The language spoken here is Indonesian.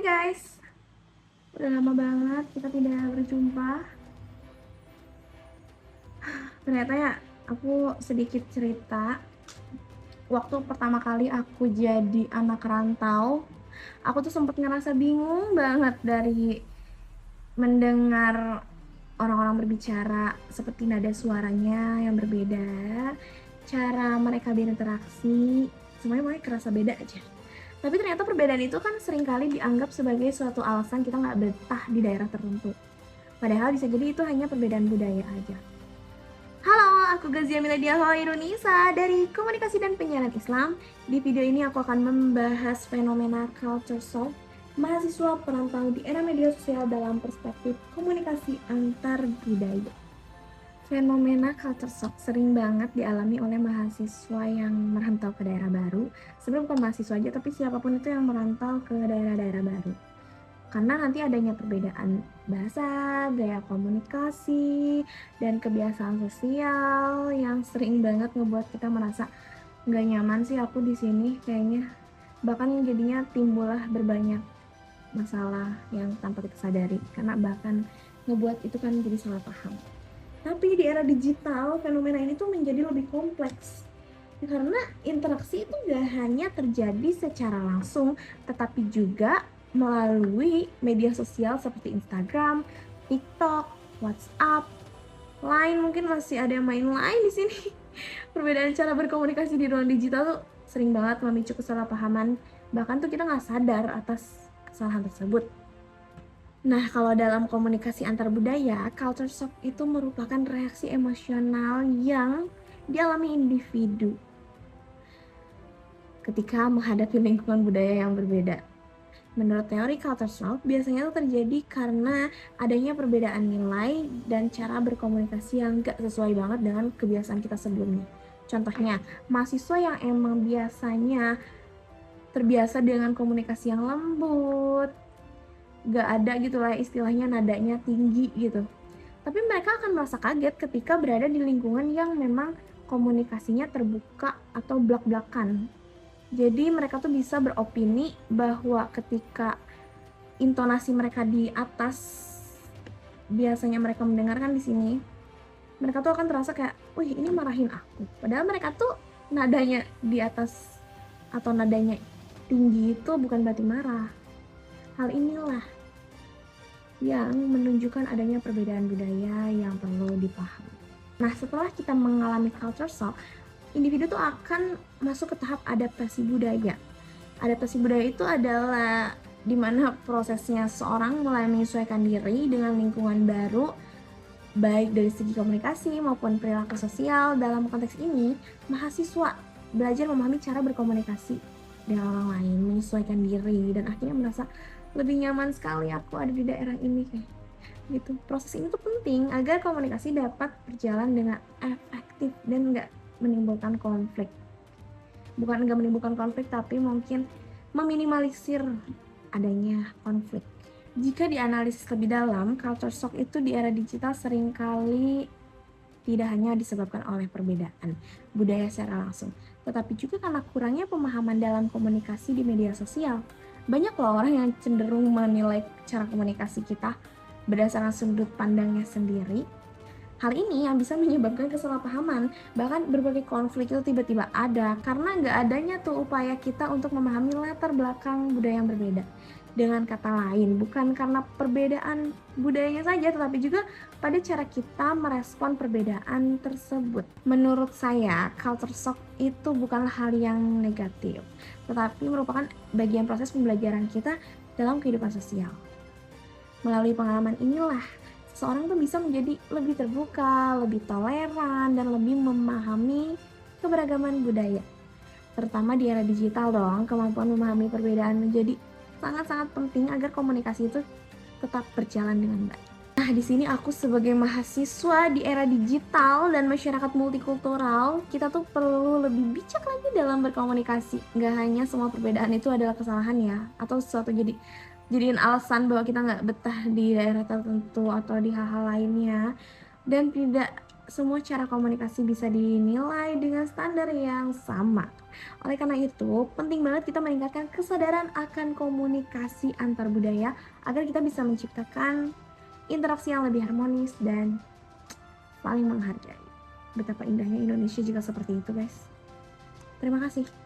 Guys, udah lama banget kita tidak berjumpa. Ternyata ya, aku sedikit cerita. Waktu pertama kali aku jadi anak rantau, aku tuh sempet ngerasa bingung banget dari mendengar orang-orang berbicara, seperti nada suaranya yang berbeda, cara mereka berinteraksi, semuanya mulai kerasa beda aja. Tapi ternyata perbedaan itu kan seringkali dianggap sebagai suatu alasan kita nggak betah di daerah tertentu. Padahal bisa jadi itu hanya perbedaan budaya aja. Halo, aku Gazia Miladia Hoirunisa dari Komunikasi dan Penyiaran Islam. Di video ini aku akan membahas fenomena culture shock mahasiswa perantau di era media sosial dalam perspektif komunikasi antar budaya. Fenomena culture shock sering banget dialami oleh mahasiswa yang merantau ke daerah baru. Sebenarnya bukan mahasiswa aja, tapi siapapun itu yang merantau ke daerah-daerah baru. Karena nanti adanya perbedaan bahasa, gaya komunikasi, dan kebiasaan sosial yang sering banget ngebuat kita merasa nggak nyaman sih aku di sini kayaknya. Bahkan jadinya timbullah berbanyak masalah yang tanpa kita sadari, karena bahkan ngebuat itu kan jadi salah paham. Tapi di era digital, fenomena ini tuh menjadi lebih kompleks. Karena interaksi itu gak hanya terjadi secara langsung, tetapi juga melalui media sosial seperti Instagram, TikTok, WhatsApp, Line, mungkin masih ada yang main Line di sini. Perbedaan cara berkomunikasi di ruang digital tuh sering banget memicu kesalahpahaman, bahkan tuh kita nggak sadar atas kesalahan tersebut. Nah, kalau dalam komunikasi antar budaya, culture shock itu merupakan reaksi emosional yang dialami individu ketika menghadapi lingkungan budaya yang berbeda. Menurut teori culture shock, biasanya itu terjadi karena adanya perbedaan nilai dan cara berkomunikasi yang gak sesuai banget dengan kebiasaan kita sebelumnya. Contohnya, mahasiswa yang emang biasanya terbiasa dengan komunikasi yang lembut, gak ada gitu lah istilahnya nadanya tinggi gitu. Tapi mereka akan merasa kaget ketika berada di lingkungan yang memang komunikasinya terbuka atau blak-blakan. Jadi mereka tuh bisa beropini bahwa ketika intonasi mereka di atas, biasanya mereka mendengarkan di sini, mereka tuh akan terasa kayak, wih ini marahin aku. Padahal mereka tuh nadanya di atas atau nadanya tinggi itu bukan berarti marah. Hal inilah yang menunjukkan adanya perbedaan budaya yang perlu dipahami. Nah, setelah kita mengalami culture shock, individu tuh akan masuk ke tahap adaptasi budaya. Adaptasi budaya itu adalah dimana prosesnya seorang mulai menyesuaikan diri dengan lingkungan baru, baik dari segi komunikasi maupun perilaku sosial. Dalam konteks ini, mahasiswa belajar memahami cara berkomunikasi dengan orang lain, menyesuaikan diri, dan akhirnya merasa lebih nyaman sekali aku ada di daerah ini kayak gitu. Proses ini tuh penting agar komunikasi dapat berjalan dengan efektif dan nggak menimbulkan konflik. Bukan nggak menimbulkan konflik, tapi mungkin meminimalisir adanya konflik. Jika dianalisis lebih dalam, culture shock itu di era digital seringkali tidak hanya disebabkan oleh perbedaan budaya secara langsung, tetapi juga karena kurangnya pemahaman dalam komunikasi di media sosial. Banyak loh orang yang cenderung menilai cara komunikasi kita berdasarkan sudut pandangnya sendiri. Hal ini yang bisa menyebabkan kesalahpahaman, bahkan berbagai konflik itu tiba-tiba ada karena nggak adanya tuh upaya kita untuk memahami latar belakang budaya yang berbeda. Dengan kata lain, bukan karena perbedaan budayanya saja, tetapi juga pada cara kita merespon perbedaan tersebut. Menurut saya, culture shock itu bukanlah hal yang negatif, tetapi merupakan bagian proses pembelajaran kita dalam kehidupan sosial. Melalui pengalaman inilah, seseorang tuh bisa menjadi lebih terbuka, lebih toleran, dan lebih memahami keberagaman budaya. Terutama di era digital dong, kemampuan memahami perbedaan menjadi sangat-sangat penting agar komunikasi itu tetap berjalan dengan baik. Nah, di sini aku sebagai mahasiswa di era digital dan masyarakat multikultural, kita tuh perlu lebih bijak lagi dalam berkomunikasi. Nggak hanya semua perbedaan itu adalah kesalahan ya, atau sesuatu jadiin alasan bahwa kita nggak betah di daerah tertentu atau di hal-hal lainnya. Dan tidak semua cara komunikasi bisa dinilai dengan standar yang sama. Oleh karena itu, penting banget kita meningkatkan kesadaran akan komunikasi antar budaya agar kita bisa menciptakan interaksi yang lebih harmonis dan saling menghargai. Betapa indahnya Indonesia jika seperti itu, guys. Terima kasih.